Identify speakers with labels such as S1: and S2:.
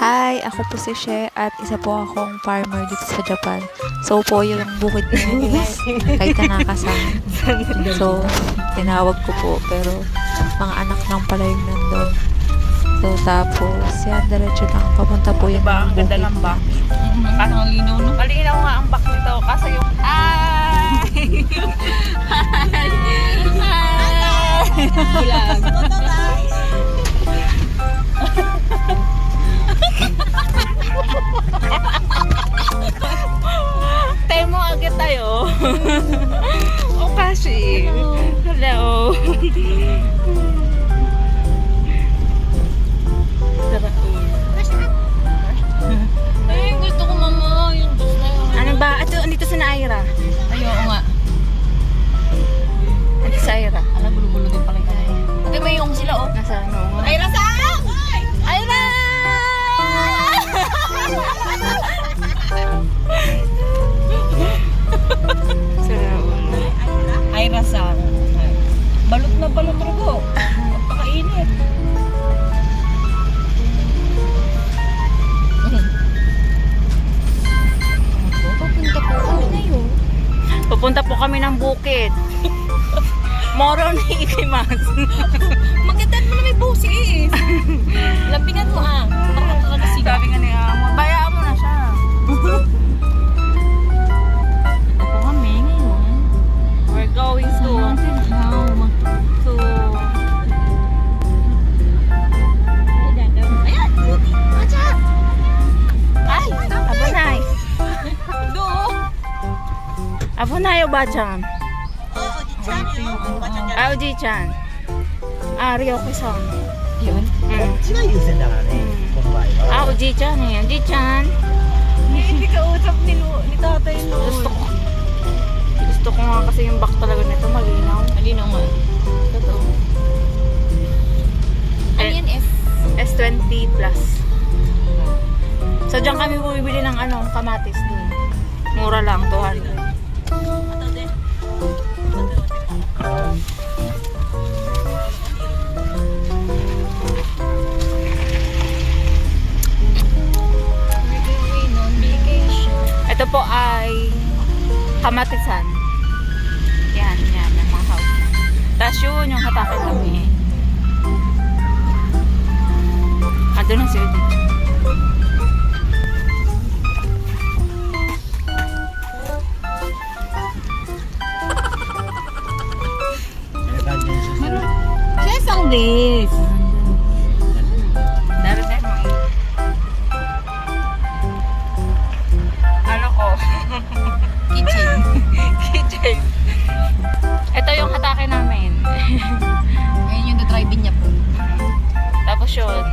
S1: Hi, ako po si She at isa po akong farmer dito sa Japan. So po yung bukid na yun is kay Tanaka-san. So tinawag ko po pero mga anak lang pala yung nandun. So tapos yan, diretso lang papunta po yung
S2: Diba, ang ganda ng back. Kaso ang linaw no? Malinaw nga ang back nito. Kaso yung... Ay! Bulag. Temo agad tayo. O kasi. Hello.
S3: Ay, gusto ko mama yung juice na yun.
S2: Ano ba? Ito, andito si Naira.
S3: Ay, oo nga.
S2: Andito si Aira.
S3: Ala, gulo-gulo din pala yun. Hindi, may yung sila, oh.
S2: Nasa ano?
S3: Ayra, saan?
S2: Aira!
S3: Ayra, saan? Balot na balot rugo. Pakainit. Papunta po kami ngayon.
S2: Pupunta po kami ng bukid. Moro ni Ikimasu.
S3: Magandaan mo na may busis. Lambingan mo ah. Nakakakasiga.
S2: Sabi nga ni Amo, bayaan mo na siya.
S3: Ako kami ngayon.
S2: We're going to
S3: Ayan! Acha!
S2: ay, Abunay.
S3: Do!
S2: Abunay o Bachan? Ah, Oji-chan. Ah, Ryoko-san.
S3: Yun.
S2: うん
S4: こっちが優先だからね、この場合は。
S2: Ah, Oji-chan eh. Oji-chan.
S3: Hindi ka usap ni tatay
S2: Gusto ko. Gusto ko nga kasi yung back talaga nito malinaw.
S3: Malinaw nga. Totoo. Ano yan S?
S2: S20 plus. So, diyan kami bumibili ng kamatis dun. Mura lang, 200. Ito po ay kamatisan. Yan, yung mga house. Tapos yun, yung hatakin kami. Doon na si Udi.
S3: Sesang this.
S2: Darating mo eh. Ano ko?
S3: Kitchen.
S2: Kitchen. Ito yung hatake namin.
S3: Ngayon yung drive-in niya po.
S2: Tapos yun.